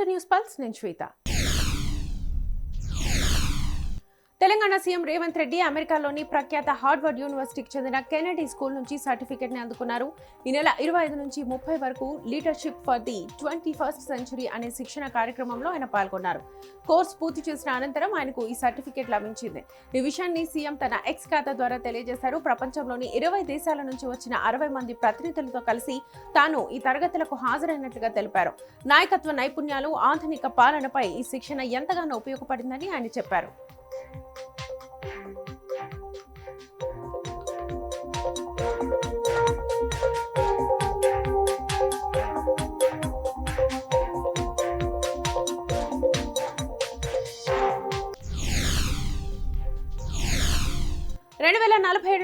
Welcome to news pulse. నేను శ్వేత. Telangana CM Revanth Reddy అమెరికాలోని ప్రఖ్యాత హార్వర్డ్ యూనివర్సిటీకి చెందిన కెనడీ స్కూల్ నుంచి సర్టిఫికెట్ ని అందుకున్నారు. ఈ నెల 25 నుంచి 30 వరకు leadership for the 21st century అనే శిక్షణ కార్యక్రమంలో ఆయన పాల్గొన్నారు. కోర్సు పూర్తి చేసిన అనంతరం ఆయనకు ఈ సర్టిఫికెట్ లభించింది. ఈ విషయాన్ని సీఎం తన ఎక్స్ ఖాతా ద్వారా తెలియజేశారు. ప్రపంచంలోని 20 దేశాల నుంచి వచ్చిన 60 మంది ప్రతినిధులతో కలిసి తాను ఈ తరగతులకు హాజరైనట్లుగా తెలిపారు. నాయకత్వ నైపుణ్యాలు, ఆధునిక పాలనపై ఈ శిక్షణ ఎంతగానో ఉపయోగపడిందని ఆయన చెప్పారు.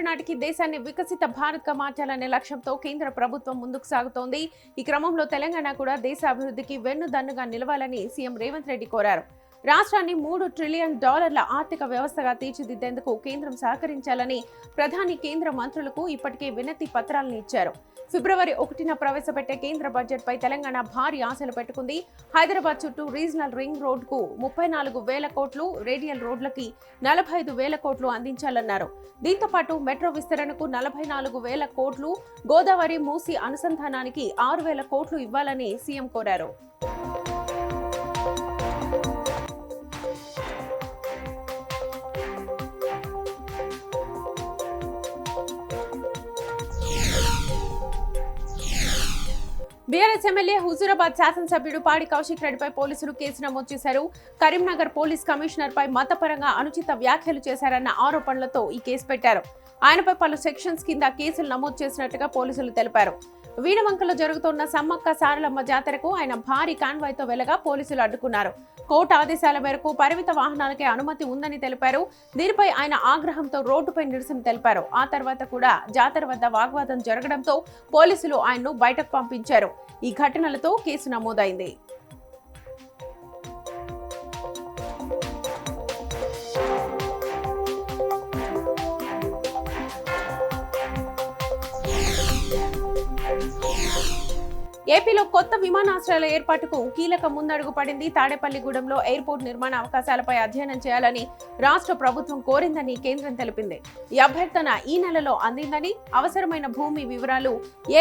నాటికి దేశాన్ని వికసిత భారత్ గా మార్చాలనే లక్ష్యంతో కేంద్ర ప్రభుత్వం ముందుకు సాగుతోంది. ఈ క్రమంలో తెలంగాణ కూడా దేశ అభివృద్ధికి వెన్నుదన్నుగా నిలవాలని సీఎం రేవంత్ రెడ్డి కోరారు. రాష్ట్రాన్ని $3 ట్రిలియన్ ఆర్థిక వ్యవస్థగా తీర్చిదిద్దేందుకు కేంద్రం సహకరించాలని ప్రధాని కేంద్ర మంత్రులకు ఇప్పటికే వినతి పత్రాలను ఇచ్చారు. ఫిబ్రవరి 1న ప్రవేశపెట్టే కేంద్ర బడ్జెట్ పై తెలంగాణ భారీ ఆశలు పెట్టుకుంది. హైదరాబాద్ చుట్టూ రీజనల్ రింగ్ రోడ్కు 34,000 కోట్లు, రేడియల్ రోడ్లకి 45,000 కోట్లు అందించాలన్నారు. దీంతో పాటు మెట్రో విస్తరణకు 44,000 కోట్లు, గోదావరి మూసి అనుసంధానానికి 6,000 కోట్లు ఇవ్వాలని సీఎం కోరారు. బీఆర్ఎస్ ఎమ్మెల్యే హుజూరాబాద్ శాసనసభ్యుడు పాడి కౌశిక్ రెడ్డిపై పోలీసులు కేసు నమోదు చేశారు. కరీంనగర్ పోలీస్ కమిషనర్ పై మతపరంగా అనుచిత వ్యాఖ్యలు చేశారన్న ఆరోపణలతో ఈ కేసు పెట్టారు. ఆయనపై పలు సెక్షన్స్ కింద కేసులు నమోదు చేసినట్టుగా పోలీసులు తెలిపారు. వీణవంకలో జరుగుతున్న సమ్మక్క సారలమ్మ జాతరకు ఆయన భారీ కాన్వాయ్తో వెళ్లగా పోలీసులు అడ్డుకున్నారు. కోర్టు ఆదేశాల మేరకు పరిమిత వాహనాలకే అనుమతి ఉందని తెలిపారు. దీనిపై ఆయన ఆగ్రహంతో రోడ్డుపై నిరసన తెలిపారు. ఆ తర్వాత కూడా జాతర వద్ద వాగ్వాదం జరగడంతో పోలీసులు ఆయన్ను బయటకు పంపించారు. ఈ ఘటనలతో కేసు నమోదైంది. ఏపీలో కొత్త విమానాశ్రయాల ఏర్పాటుకు కీలక ముందడుగు పడింది. తాడేపల్లిగూడెంలో ఎయిర్పోర్ట్ నిర్మాణ అవకాశాలపై అధ్యయనం చేయాలని రాష్ట్ర ప్రభుత్వం కోరిందని కేంద్రం తెలిపింది. ఈ అభ్యర్థన ఈ నెలలో అందిందని, అవసరమైన భూమి వివరాలు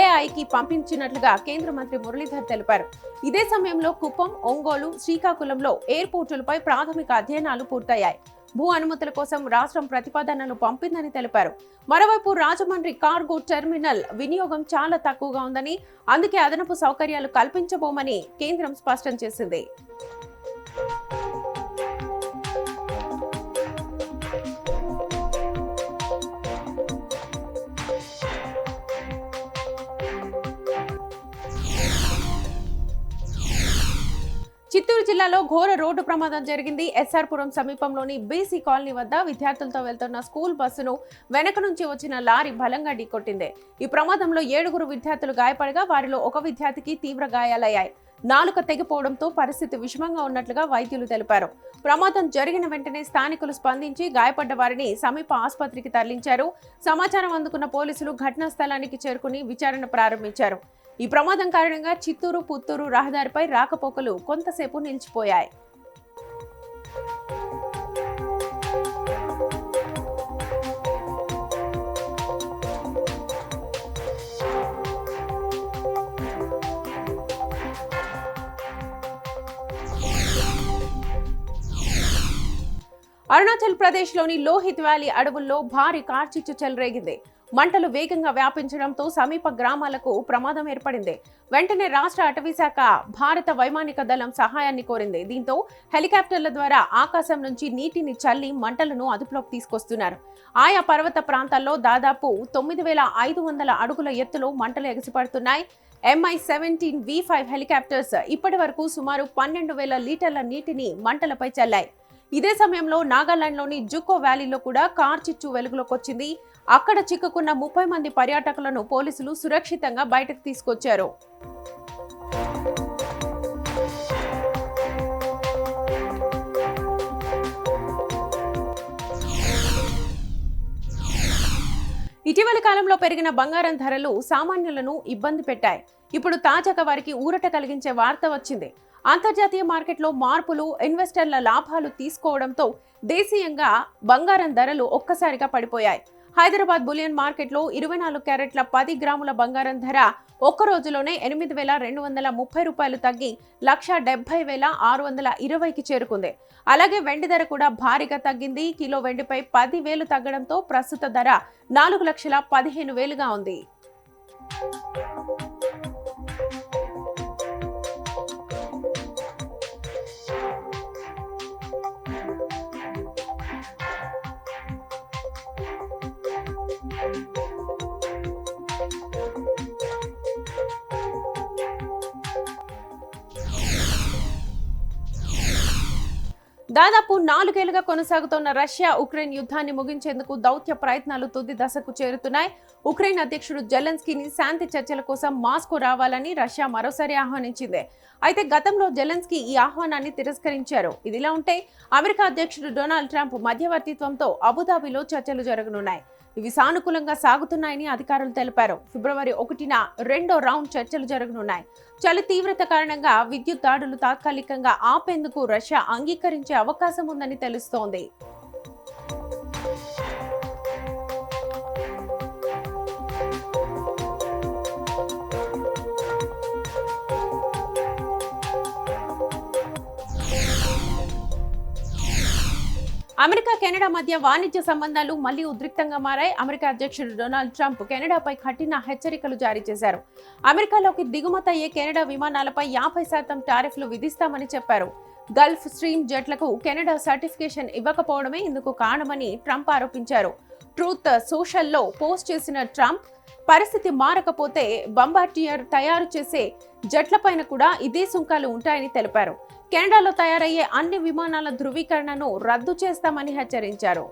ఏఐకి పంపించినట్లుగా కేంద్ర మంత్రి మురళీధర్ తెలిపారు. ఇదే సమయంలో కుప్పం, ఒంగోలు, శ్రీకాకుళంలో ఎయిర్పోర్టులపై ప్రాథమిక అధ్యయనాలు పూర్తయ్యాయి. భూ అనుమతుల కోసం రాష్ట్రం ప్రతిపాదనలు పంపిందని తెలిపారు. మరోవైపు రాజమండ్రి కార్గో టెర్మినల్ వినియోగం చాలా తక్కువగా ఉందని, అందుకే అదనపు సౌకర్యాలు కల్పించబోమని కేంద్రం స్పష్టం చేసింది. చిత్తూరు జిల్లాలో ఘోర రోడ్డు ప్రమాదం జరిగింది. ఎస్ఆర్పురం సమీపంలోని బీసీ కాలనీ వద్ద విద్యార్థులతో వెళ్తున్న స్కూల్ బస్సును వెనక నుంచి వచ్చిన లారీ బలంగా ఢీకొట్టింది. ఈ ప్రమాదంలో 7 విద్యార్థులు గాయపడగా వారిలో ఒక విద్యార్థికి తీవ్ర గాయాలయ్యాయి. నాలుక తెగిపోవడంతో పరిస్థితి విషమంగా ఉన్నట్లుగా వైద్యులు తెలిపారు. ప్రమాదం జరిగిన వెంటనే స్థానికులు స్పందించి గాయపడ్డ వారిని సమీప ఆసుపత్రికి తరలించారు. సమాచారం అందుకున్న పోలీసులు ఘటనా స్థలానికి చేరుకుని విచారణ ప్రారంభించారు. ఈ ప్రమాదం కారణంగా చిత్తూరు, పుత్తూరు రహదారిపై రాకపోకలు కొంతసేపు నిలిచిపోయాయి. అరుణాచల్ ప్రదేశ్లోని లోహిత్ వ్యాలీ అడవుల్లో భారీ కార్చిచ్చు చెలరేగింది. మంటలు వేగంగా వ్యాపించడంతో సమీప గ్రామాలకు ప్రమాదం ఏర్పడింది. వెంటనే రాష్ట్ర అటవీశాఖ భారత వైమానిక దళం సహాయాన్ని కోరింది. దీంతో హెలికాప్టర్ల ద్వారా ఆకాశం నుంచి నీటిని చల్లి మంటలను అదుపులోకి తీసుకొస్తున్నారు. ఆయా పర్వత ప్రాంతాల్లో దాదాపు 9,500 అడుగుల ఎత్తులో మంటలు ఎగసిపడుతున్నాయి. MI-17 V5 హెలికాప్టర్స్ ఇప్పటి వరకు సుమారు 12,000 లీటర్ల నీటిని మంటలపై చల్లాయి. ఇదే సమయంలో నాగాలాండ్లోని జుకో వ్యాలీలో కూడా కార్చిచ్చు వెలుగులోకి వచ్చింది. అక్కడ చిక్కుకున్న 30 మంది పర్యాటకులను పోలీసులు సురక్షితంగా బయటకు తీసుకొచ్చారు. ఇటీవలి కాలంలో పెరిగిన బంగారం ధరలు సామాన్యులను ఇబ్బంది పెట్టాయి. ఇప్పుడు తాజాగా వారికి ఊరట కలిగించే వార్త వచ్చింది. అంతర్జాతీయ మార్కెట్లో మార్పులు, ఇన్వెస్టర్ల లాభాలు తీసుకోవడంతో దేశీయంగా బంగారం ధరలు ఒక్కసారిగా పడిపోయాయి. హైదరాబాద్ బులియన్ మార్కెట్లో 24 క్యారెట్ల 10 గ్రాముల బంగారం ధర ఒక్క రోజులోనే 8,230 రూపాయలు తగ్గి 1,70,620కి చేరుకుంది. అలాగే వెండి ధర కూడా భారీగా తగ్గింది. కిలో వెండిపై 10,000 తగ్గడంతో ప్రస్తుత ధర 4,15,000గా ఉంది. దాదాపు 4 ఏళ్లుగా కొనసాగుతున్న రష్యా ఉక్రెయిన్ యుద్ధాన్ని ముగించేందుకు దౌత్య ప్రయత్నాలు తుది దశకు చేరుతున్నాయి. ఉక్రెయిన్ అధ్యక్షుడు జెలెన్స్కీని శాంతి చర్చల కోసం మాస్కో రావాలని రష్యా మరోసారి ఆహ్వానించింది. అయితే గతంలో జెలెన్స్కీ ఈ ఆహ్వానాన్ని తిరస్కరించారు. ఇదిలా ఉంటే అమెరికా అధ్యక్షుడు డొనాల్డ్ ట్రంప్ మధ్యవర్తిత్వంతో అబుదాబిలో చర్చలు జరగనున్నాయి. ఇవి సానుకూలంగా సాగుతున్నాయని అధికారులు తెలిపారు. ఫిబ్రవరి 1న రెండో రౌండ్ చర్చలు జరగనున్నాయి. చలి తీవ్రత కారణంగా విద్యుత్ దాడులు తాత్కాలికంగా ఆపేందుకు రష్యా అంగీకరించే అవకాశం ఉందని తెలుస్తోంది. అమెరికా కెనడా మధ్య వాణిజ్య సంబంధాలు మళ్లీ ఉద్రిక్తంగా మారాయి. అమెరికా అధ్యక్షుడు డొనాల్డ్ ట్రంప్ కెనడాపై కఠిన హెచ్చరికలు జారీ చేశారు. అమెరికాలోకి దిగుమతయ్యే కెనడా విమానాలపై 50% టారిఫ్లు విధిస్తామని చెప్పారు. గల్ఫ్ స్ట్రీమ్ జెట్లకు కెనడా సర్టిఫికేషన్ ఇవ్వకపోవడమే ఇందుకు కారణమని ట్రంప్ ఆరోపించారు. ట్రూత్ సోషల్లో పోస్ట్ చేసిన ట్రంప్ పరిస్థితి మారకపోతే బంబార్డియర్ తయారు చేసే జట్లపైన కూడా ఇదే సుంకాలు ఉంటాయని తెలిపారు. కెనడాలో తయారయ్యే అన్ని విమానాల ధృవీకరణను రద్దు చేస్తామని హెచ్చరించారు.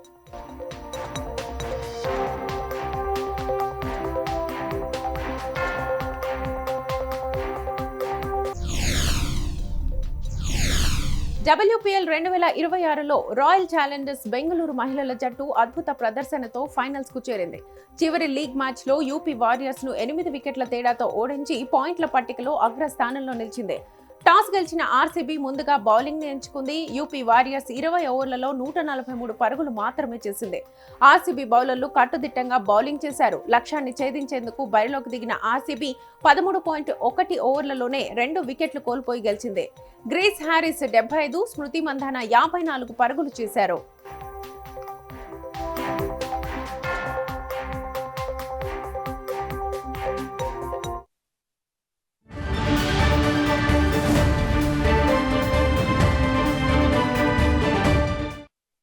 WPL 2026లో రాయల్ ఛాలెంజర్స్ బెంగళూరు మహిళల జట్టు అద్భుత ప్రదర్శనతో ఫైనల్స్ కు చేరింది. చివరి లీగ్ మ్యాచ్ లో యూపీ వారియర్స్ ను 8 వికెట్ల తేడాతో ఓడించి పాయింట్ల పట్టికలో అగ్రస్థానంలో నిలిచింది. టాస్ గెలిచిన ఆర్సీబీ ముందుగా బౌలింగ్ ని ఎంచుకుంది. యూపీ వారియర్స్ 20 ఓవర్లలో 143 పరుగులు మాత్రమే చేసింది. ఆర్సీబీ బౌలర్లు కట్టుదిట్టంగా బౌలింగ్ చేశారు. లక్ష్యాన్ని ఛేదించేందుకు బరిలోకి దిగిన ఆర్సీబీ 13.1 ఓవర్లలోనే 2 వికెట్లు కోల్పోయి గెలిచింది. గ్రేస్ హ్యారిస్ 75, స్మృతి మంధాన 54 పరుగులు చేశారు.